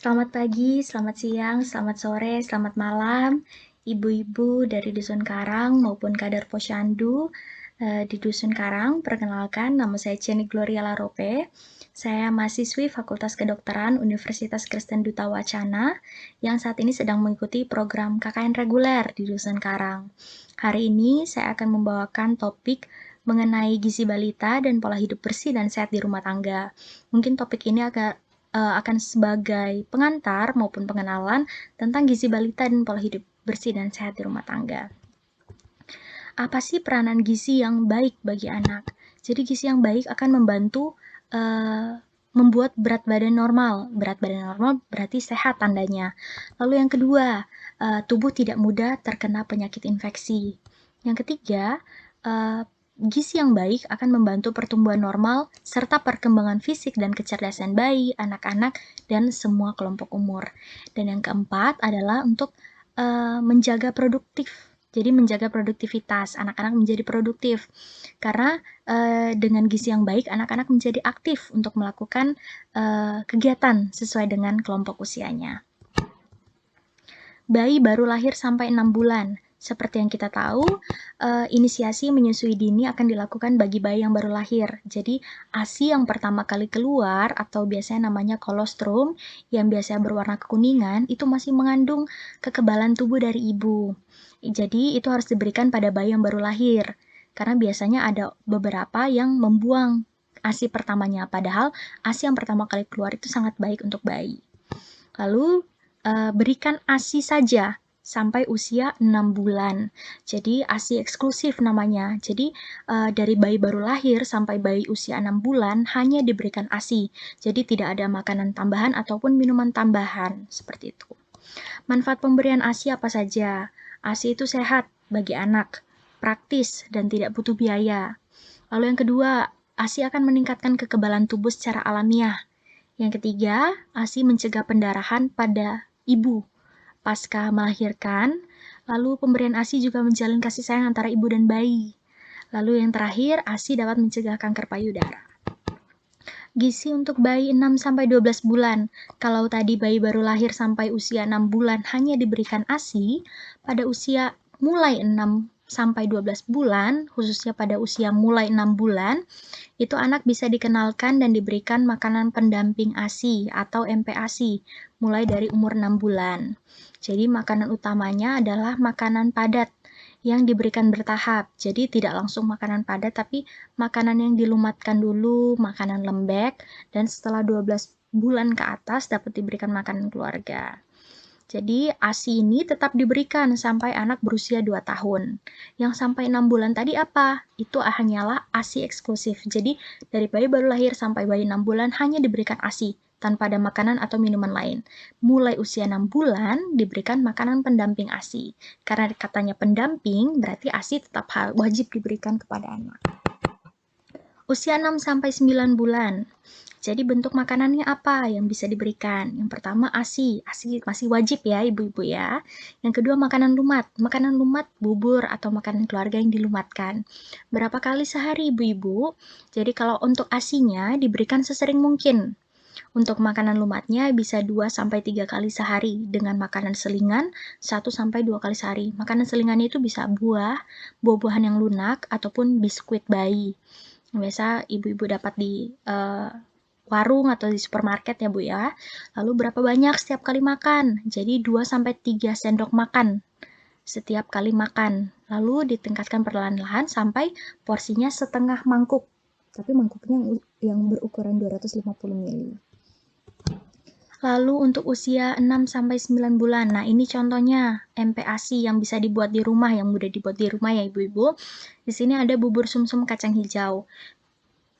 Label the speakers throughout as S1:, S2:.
S1: Selamat pagi, selamat siang, selamat sore, selamat malam, ibu-ibu dari Dusun Karang maupun kader Posyandu di Dusun Karang. Perkenalkan, nama saya Jenny Gloria Larope. Saya mahasiswi Fakultas Kedokteran Universitas Kristen Duta Wacana yang saat ini sedang mengikuti program KKN reguler di Dusun Karang. Hari ini saya akan membawakan topik mengenai gizi balita dan pola hidup bersih dan sehat di rumah tangga. Mungkin topik ini akan sebagai pengantar maupun pengenalan tentang gizi balita dan pola hidup bersih dan sehat di rumah tangga. Apa sih peranan gizi yang baik bagi anak? Jadi gizi yang baik akan membantu membuat berat badan normal. Berat badan normal berarti sehat tandanya. Lalu yang kedua, tubuh tidak mudah terkena penyakit infeksi. Yang ketiga, gizi yang baik akan membantu pertumbuhan normal serta perkembangan fisik dan kecerdasan bayi, anak-anak, dan semua kelompok umur. Dan yang keempat adalah untuk menjaga produktif. Jadi menjaga produktivitas, anak-anak menjadi produktif. Karena dengan gizi yang baik, anak-anak menjadi aktif untuk melakukan kegiatan sesuai dengan kelompok usianya. Bayi baru lahir sampai 6 bulan. Seperti yang kita tahu, inisiasi menyusui dini akan dilakukan bagi bayi yang baru lahir. Jadi, ASI yang pertama kali keluar, atau biasanya namanya kolostrum, yang biasanya berwarna kekuningan, itu masih mengandung kekebalan tubuh dari ibu. Jadi, itu harus diberikan pada bayi yang baru lahir. Karena biasanya ada beberapa yang membuang ASI pertamanya, padahal ASI yang pertama kali keluar itu sangat baik untuk bayi. Lalu, berikan ASI saja sampai usia 6 bulan. Jadi ASI eksklusif namanya. Jadi dari bayi baru lahir sampai bayi usia 6 bulan hanya diberikan ASI. Jadi tidak ada makanan tambahan ataupun minuman tambahan. Seperti itu. Manfaat pemberian ASI apa saja? ASI itu sehat bagi anak, praktis, dan tidak butuh biaya. Lalu yang kedua, ASI akan meningkatkan kekebalan tubuh secara alamiah. Yang ketiga, ASI mencegah pendarahan pada ibu pasca melahirkan. Lalu pemberian ASI juga menjalin kasih sayang antara ibu dan bayi. Lalu yang terakhir, ASI dapat mencegah kanker payudara. Gizi untuk bayi 6-12 bulan. Kalau tadi bayi baru lahir sampai usia 6 bulan hanya diberikan ASI, pada usia mulai 6-12 bulan, khususnya pada usia mulai 6 bulan, itu anak bisa dikenalkan dan diberikan makanan pendamping ASI atau MPASI mulai dari umur 6 bulan. Jadi makanan utamanya adalah makanan padat yang diberikan bertahap. Jadi tidak langsung makanan padat, tapi makanan yang dilumatkan dulu, makanan lembek, dan setelah 12 bulan ke atas dapat diberikan makanan keluarga. Jadi ASI ini tetap diberikan sampai anak berusia 2 tahun. Yang sampai 6 bulan tadi apa? Itu hanyalah ASI eksklusif. Jadi dari bayi baru lahir sampai bayi 6 bulan hanya diberikan ASI tanpa ada makanan atau minuman lain. Mulai usia 6 bulan diberikan makanan pendamping ASI. Karena katanya pendamping, berarti ASI tetap wajib diberikan kepada anak. Usia 6-9 bulan. Jadi bentuk makanannya apa yang bisa diberikan? Yang pertama ASI. ASI masih wajib ya ibu-ibu ya. Yang kedua makanan lumat. Makanan lumat bubur atau makanan keluarga yang dilumatkan. Berapa kali sehari ibu-ibu? Jadi kalau untuk ASI-nya diberikan sesering mungkin. Untuk makanan lumatnya bisa 2-3 kali sehari dengan makanan selingan 1-2 kali sehari. Makanan selingannya itu bisa buah-buahan yang lunak ataupun biskuit bayi. Biasa ibu-ibu dapat di warung atau di supermarket ya Bu ya. Lalu berapa banyak setiap kali makan? Jadi 2-3 sendok makan setiap kali makan. Lalu ditingkatkan perlahan-lahan sampai porsinya setengah mangkuk. Tapi mangkuknya yang berukuran 250 ml. Lalu untuk usia 6-9 bulan, nah ini contohnya MPASI yang bisa dibuat di rumah, yang mudah dibuat di rumah ya ibu-ibu. Di sini ada bubur sumsum kacang hijau.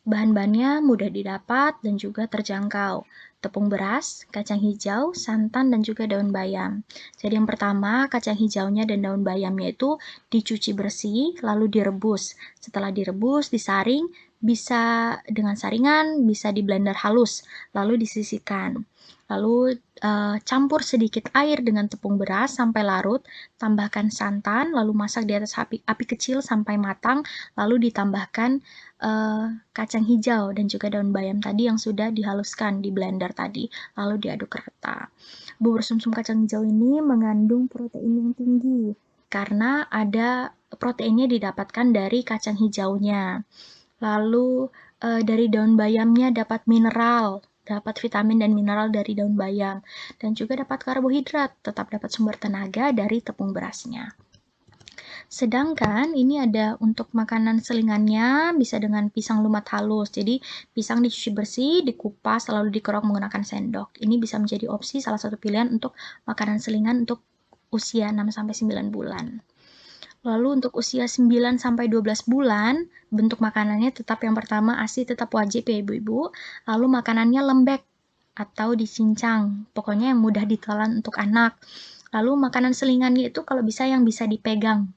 S1: Bahan-bahannya mudah didapat dan juga terjangkau. Tepung beras, kacang hijau, santan, dan juga daun bayam. Jadi yang pertama, kacang hijaunya dan daun bayamnya itu dicuci bersih, lalu direbus. Setelah direbus, disaring, Bisa dengan saringan, bisa di blender halus, lalu disisihkan. Lalu campur sedikit air dengan tepung beras sampai larut, tambahkan santan, lalu masak di atas api kecil sampai matang, lalu ditambahkan kacang hijau dan juga daun bayam tadi yang sudah dihaluskan di blender tadi, lalu diaduk rata. Bubur sumsum kacang hijau ini mengandung protein yang tinggi, karena ada proteinnya didapatkan dari kacang hijaunya. Lalu dari daun bayamnya dapat mineral, dapat vitamin dan mineral dari daun bayam, dan juga dapat karbohidrat, tetap dapat sumber tenaga dari tepung berasnya. Sedangkan ini ada untuk makanan selingannya, bisa dengan pisang lumat halus. Jadi pisang dicuci bersih, dikupas, lalu dikerok menggunakan sendok. Ini bisa menjadi opsi salah satu pilihan untuk makanan selingan untuk usia 6-9 bulan. Lalu untuk usia 9-12 bulan, bentuk makanannya tetap yang pertama ASI tetap wajib ya ibu-ibu. Lalu makanannya lembek atau dicincang, pokoknya yang mudah ditelan untuk anak. Lalu makanan selingannya itu kalau bisa yang bisa dipegang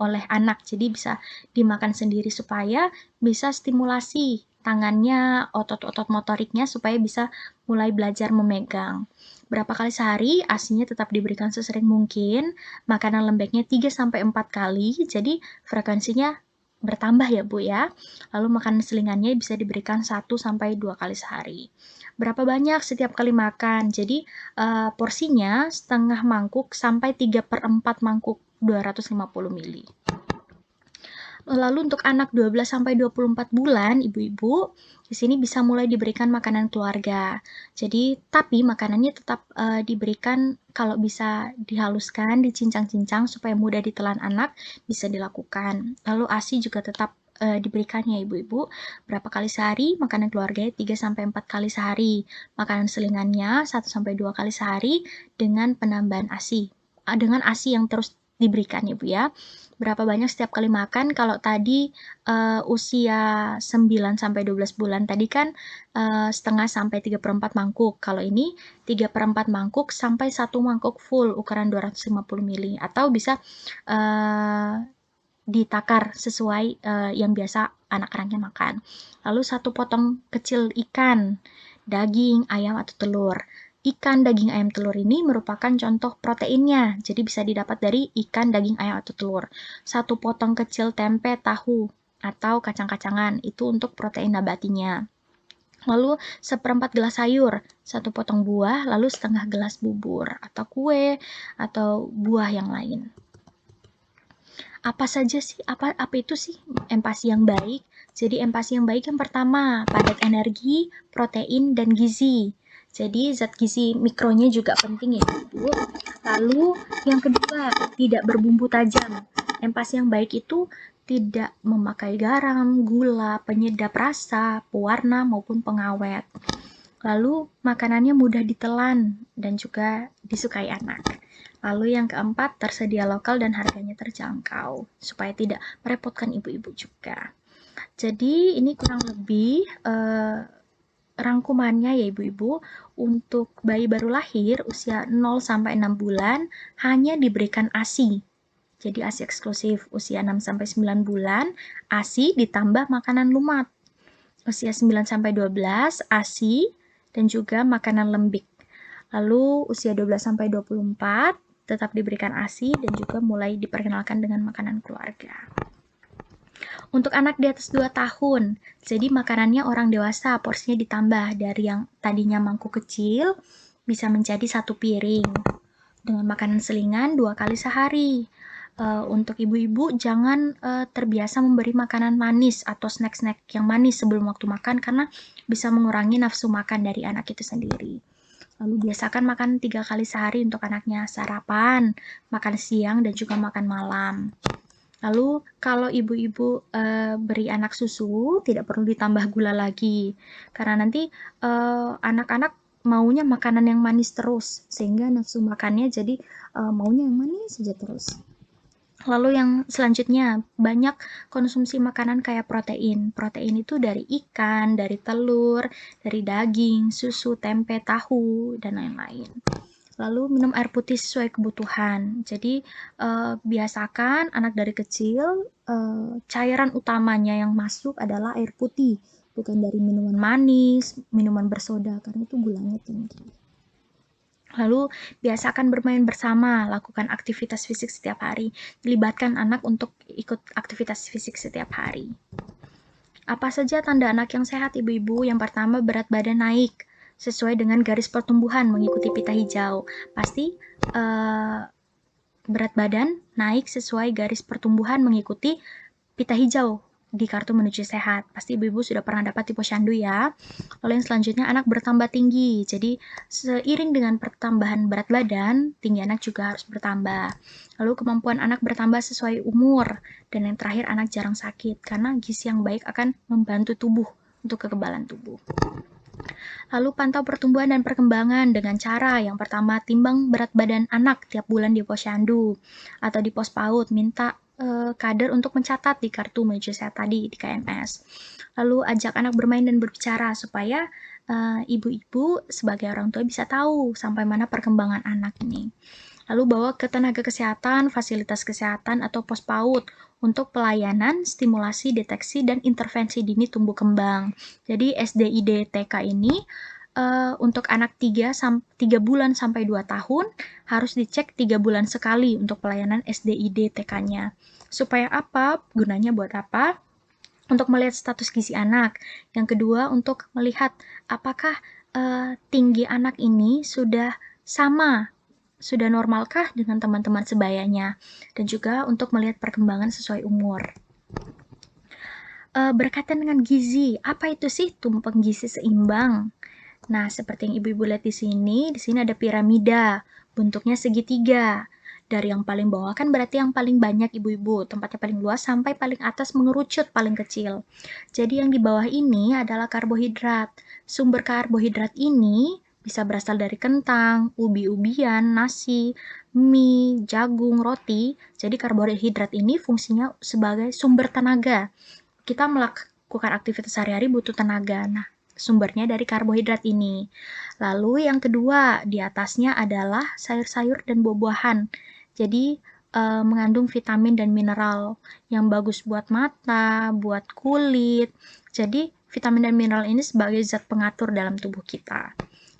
S1: oleh anak, jadi bisa dimakan sendiri supaya bisa stimulasi tangannya, otot-otot motoriknya supaya bisa mulai belajar memegang. Berapa kali sehari, ASINya tetap diberikan sesering mungkin, makanan lembeknya 3-4 kali, jadi frekuensinya bertambah ya Bu ya. Lalu makanan selingannya bisa diberikan 1-2 kali sehari. Berapa banyak setiap kali makan? Jadi porsinya setengah mangkuk sampai 3/4 mangkuk 250 ml. Lalu untuk anak 12-24 bulan, ibu-ibu, di sini bisa mulai diberikan makanan keluarga. Jadi, tapi makanannya tetap diberikan kalau bisa dihaluskan, dicincang-cincang supaya mudah ditelan anak, bisa dilakukan. Lalu ASI juga tetap diberikannya ibu-ibu berapa kali sehari, makanan keluarganya 3-4 kali sehari, makanan selingannya 1-2 kali sehari dengan penambahan ASI. Dengan ASI yang terus diberikan ya Bu ya. Berapa banyak setiap kali makan? Kalau tadi usia 9-12 bulan tadi kan setengah sampai 3/4 mangkuk. Kalau ini 3/4 mangkuk sampai 1 mangkuk full ukuran 250 ml atau bisa ditakar sesuai yang biasa anak-anaknya makan. Lalu 1 potong kecil ikan, daging, ayam atau telur. Ikan, daging, ayam, telur ini merupakan contoh proteinnya, jadi bisa didapat dari ikan, daging, ayam, atau telur. 1 potong kecil tempe, tahu, atau kacang-kacangan, itu untuk protein nabatinya. Lalu 1/4 gelas sayur, 1 potong buah, lalu setengah gelas bubur, atau kue, atau buah yang lain. Apa saja sih, apa itu sih MPASI yang baik? Jadi MPASI yang baik yang pertama, padat energi, protein, dan gizi. Jadi zat gizi mikronya juga penting ya Ibu. Lalu yang kedua, tidak berbumbu tajam. MPASI yang baik itu tidak memakai garam, gula, penyedap rasa, pewarna maupun pengawet. Lalu makanannya mudah ditelan dan juga disukai anak. Lalu yang keempat, tersedia lokal dan harganya terjangkau, supaya tidak merepotkan ibu-ibu juga. Jadi ini kurang lebih rangkumannya ya ibu-ibu, untuk bayi baru lahir usia 0-6 bulan hanya diberikan ASI. Jadi ASI eksklusif. Usia 6-9 bulan, ASI ditambah makanan lumat. Usia 9-12, ASI dan juga makanan lembik. Lalu usia 12-24 tetap diberikan ASI dan juga mulai diperkenalkan dengan makanan keluarga. Untuk anak di atas 2 tahun, jadi makanannya orang dewasa, porsinya ditambah dari yang tadinya mangkuk kecil, bisa menjadi 1 piring. Dengan makanan selingan 2 kali sehari. Untuk ibu-ibu jangan terbiasa memberi makanan manis atau snack-snack yang manis sebelum waktu makan, karena bisa mengurangi nafsu makan dari anak itu sendiri. Lalu biasakan makan 3 kali sehari untuk anaknya, sarapan, makan siang, dan juga makan malam. Lalu kalau ibu-ibu beri anak susu, tidak perlu ditambah gula lagi, karena nanti anak-anak maunya makanan yang manis terus, sehingga nafsu makannya jadi maunya yang manis saja terus. Lalu yang selanjutnya, banyak konsumsi makanan kayak protein. Protein itu dari ikan, dari telur, dari daging, susu, tempe, tahu, dan lain-lain. Lalu minum air putih sesuai kebutuhan. Jadi biasakan anak dari kecil cairan utamanya yang masuk adalah air putih, bukan dari minuman manis, minuman bersoda, karena itu gulanya tinggi. Lalu, biasakan bermain bersama, lakukan aktivitas fisik setiap hari. Libatkan anak untuk ikut aktivitas fisik setiap hari. Apa saja tanda anak yang sehat, ibu-ibu? Yang pertama, berat badan naik sesuai dengan garis pertumbuhan mengikuti pita hijau. Pasti berat badan naik sesuai garis pertumbuhan mengikuti pita hijau di kartu menuju sehat. Pasti ibu-ibu sudah pernah dapat di posyandu ya. Lalu yang selanjutnya, anak bertambah tinggi. Jadi seiring dengan pertambahan berat badan, tinggi anak juga harus bertambah. Lalu kemampuan anak bertambah sesuai umur. Dan yang terakhir, anak jarang sakit karena gizi yang baik akan membantu tubuh untuk kekebalan tubuh. Lalu pantau pertumbuhan dan perkembangan dengan cara yang pertama, timbang berat badan anak tiap bulan di posyandu atau di pos PAUD, minta kader untuk mencatat di kartu menuju sehat tadi di KMS. Lalu ajak anak bermain dan berbicara supaya ibu-ibu sebagai orang tua bisa tahu sampai mana perkembangan anak ini. Lalu bawa ke tenaga kesehatan, fasilitas kesehatan atau pos PAUD untuk pelayanan, stimulasi, deteksi, dan intervensi dini tumbuh kembang. Jadi SDID TK ini untuk anak 3 bulan sampai 2 tahun harus dicek 3 bulan sekali untuk pelayanan SDID TK-nya. Supaya apa? Gunanya buat apa? Untuk melihat status gizi anak. Yang kedua, untuk melihat apakah tinggi anak ini sudah sama, sudah normalkah dengan teman-teman sebayanya. Dan juga untuk melihat perkembangan sesuai umur. Berkaitan dengan gizi, apa itu sih tumpeng gizi seimbang? Nah, seperti yang ibu-ibu lihat di sini ada piramida, bentuknya segitiga. Dari yang paling bawah kan berarti yang paling banyak ibu-ibu, tempatnya paling luas sampai paling atas mengerucut paling kecil. Jadi yang di bawah ini adalah karbohidrat. Sumber karbohidrat ini bisa berasal dari kentang, ubi-ubian, nasi, mie, jagung, roti. Jadi karbohidrat ini fungsinya sebagai sumber tenaga. Kita melakukan aktivitas sehari-hari butuh tenaga. Nah, sumbernya dari karbohidrat ini. Lalu yang kedua, di atasnya adalah sayur-sayur dan buah-buahan. Jadi mengandung vitamin dan mineral yang bagus buat mata, buat kulit. Jadi vitamin dan mineral ini sebagai zat pengatur dalam tubuh kita.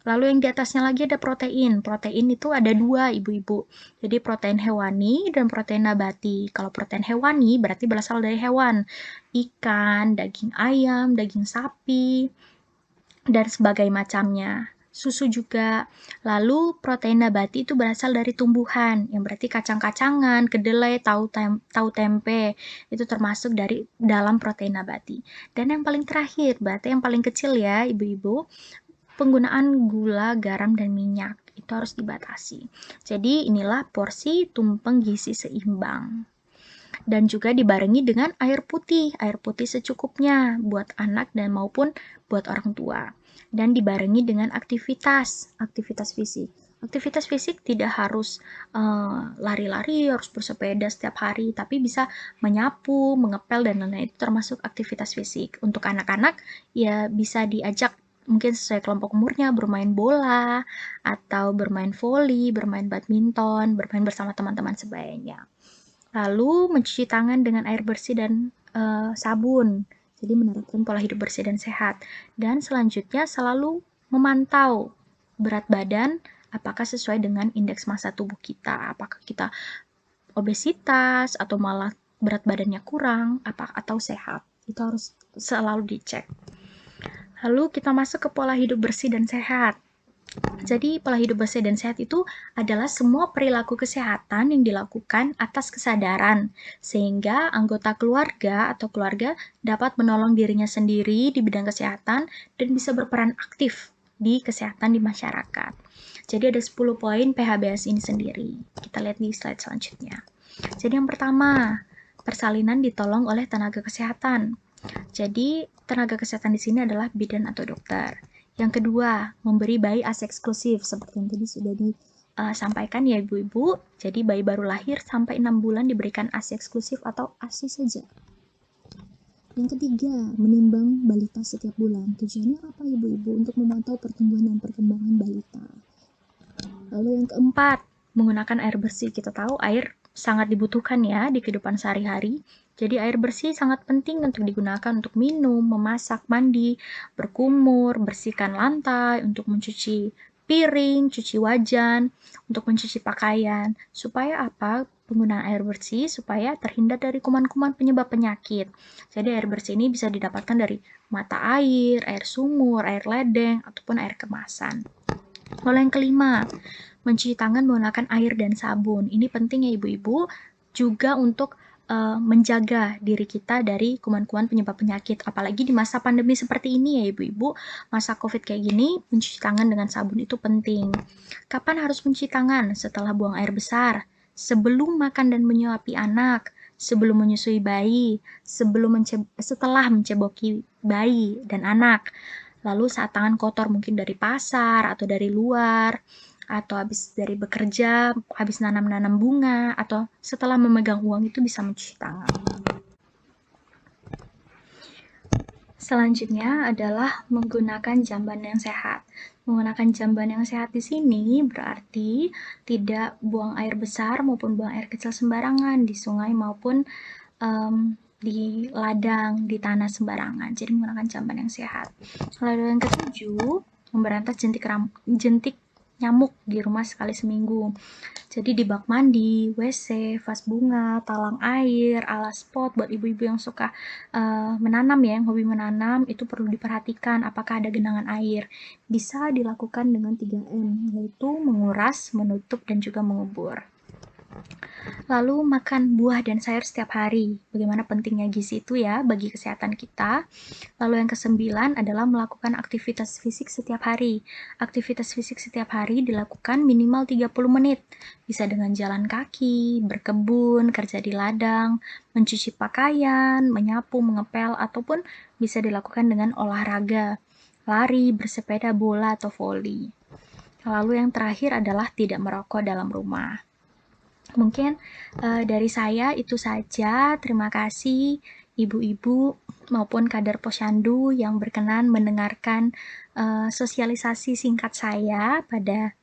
S1: Lalu yang di atasnya lagi ada protein. Protein itu ada 2, ibu-ibu. Jadi protein hewani dan protein nabati. Kalau protein hewani berarti berasal dari hewan. Ikan, daging ayam, daging sapi, dan sebagainya macamnya. Susu juga. Lalu protein nabati itu berasal dari tumbuhan, yang berarti kacang-kacangan, kedelai, tahu tempe. Itu termasuk dari dalam protein nabati. Dan yang paling terakhir, berarti yang paling kecil ya, ibu-ibu, penggunaan gula, garam, dan minyak. Itu harus dibatasi. Jadi inilah porsi tumpeng gizi seimbang. Dan juga dibarengi dengan air putih secukupnya buat anak dan maupun buat orang tua. Dan dibarengi dengan aktivitas fisik. Aktivitas fisik tidak harus lari-lari, harus bersepeda setiap hari, tapi bisa menyapu, mengepel, dan lain-lain. Itu termasuk aktivitas fisik. Untuk anak-anak, ya bisa diajak mungkin sesuai kelompok umurnya, bermain bola, atau bermain voli, bermain badminton, bermain bersama teman-teman sebayanya. Lalu mencuci tangan dengan air bersih dan sabun. Jadi menerapkan pola hidup bersih dan sehat. Dan selanjutnya selalu memantau berat badan apakah sesuai dengan indeks massa tubuh kita. Apakah kita obesitas atau malah berat badannya kurang atau sehat. Itu harus selalu dicek. Lalu kita masuk ke pola hidup bersih dan sehat. Jadi pola hidup bersih dan sehat itu adalah semua perilaku kesehatan yang dilakukan atas kesadaran, sehingga anggota keluarga atau keluarga dapat menolong dirinya sendiri di bidang kesehatan dan bisa berperan aktif di kesehatan di masyarakat. Jadi ada 10 poin PHBS ini sendiri. Kita lihat di slide selanjutnya. Jadi yang pertama, persalinan ditolong oleh tenaga kesehatan. Jadi tenaga kesehatan di sini adalah bidan atau dokter. Yang kedua, memberi bayi ASI eksklusif, seperti yang tadi sudah disampaikan ya ibu-ibu. Jadi bayi baru lahir sampai 6 bulan diberikan ASI eksklusif atau ASI saja. Yang ketiga, menimbang balita setiap bulan. Tujuannya apa ibu-ibu? Untuk memantau pertumbuhan dan perkembangan balita. Lalu yang keempat, menggunakan air bersih. Kita tahu air sangat dibutuhkan ya di kehidupan sehari-hari. Jadi air bersih sangat penting untuk digunakan untuk minum, memasak, mandi, berkumur, bersihkan lantai, untuk mencuci piring, cuci wajan, untuk mencuci pakaian. Supaya apa? Penggunaan air bersih supaya terhindar dari kuman-kuman penyebab penyakit. Jadi air bersih ini bisa didapatkan dari mata air sumur, air ledeng, ataupun air kemasan. Lalu yang kelima, mencuci tangan menggunakan air dan sabun. Ini penting ya ibu-ibu, juga untuk menjaga diri kita dari kuman-kuman penyebab penyakit. Apalagi di masa pandemi seperti ini ya ibu-ibu, masa COVID kayak gini, mencuci tangan dengan sabun itu penting. Kapan harus mencuci tangan? Setelah buang air besar, sebelum makan dan menyuapi anak, sebelum menyusui bayi, setelah menceboki bayi dan anak. Lalu saat tangan kotor mungkin dari pasar atau dari luar, atau habis dari bekerja, habis nanam-nanam bunga, atau setelah memegang uang itu bisa mencuci tangan. Selanjutnya adalah menggunakan jamban yang sehat. Menggunakan jamban yang sehat di sini berarti tidak buang air besar maupun buang air kecil sembarangan di sungai maupun di ladang, di tanah sembarangan. Jadi menggunakan jamban yang sehat. Lalu yang ketujuh, memberantas jentik nyamuk di rumah sekali seminggu. Jadi di bak mandi, WC, vas bunga, talang air, alas pot buat ibu-ibu yang suka menanam ya, yang hobi menanam, itu perlu diperhatikan apakah ada genangan air. Bisa dilakukan dengan 3M, yaitu menguras, menutup, dan juga mengubur. Lalu makan buah dan sayur setiap hari. Bagaimana pentingnya gizi itu ya bagi kesehatan kita. Lalu yang ke-9 adalah melakukan aktivitas fisik setiap hari. Aktivitas fisik setiap hari dilakukan minimal 30 menit. Bisa dengan jalan kaki, berkebun, kerja di ladang, mencuci pakaian, menyapu, mengepel, ataupun bisa dilakukan dengan olahraga, lari, bersepeda, bola, atau voli. Lalu yang terakhir adalah tidak merokok dalam rumah. Mungkin dari saya itu saja. Terima kasih ibu-ibu maupun kader Posyandu yang berkenan mendengarkan sosialisasi singkat saya pada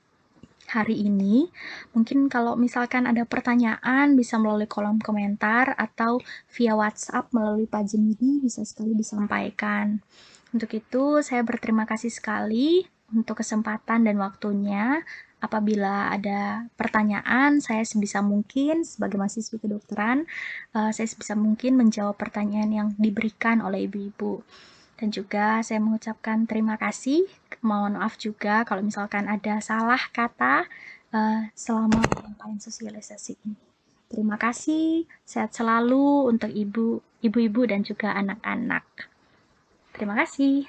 S1: hari ini. Mungkin kalau misalkan ada pertanyaan bisa melalui kolom komentar atau via WhatsApp melalui Pak Jemidi bisa sekali disampaikan. Untuk itu saya berterima kasih sekali untuk kesempatan dan waktunya. Apabila ada pertanyaan, saya sebisa mungkin sebagai mahasiswi kedokteran, saya sebisa mungkin menjawab pertanyaan yang diberikan oleh ibu-ibu. Dan juga saya mengucapkan terima kasih, mohon maaf juga kalau misalkan ada salah kata selama penyampaian sosialisasi ini. Terima kasih, sehat selalu untuk ibu-ibu dan juga anak-anak. Terima kasih.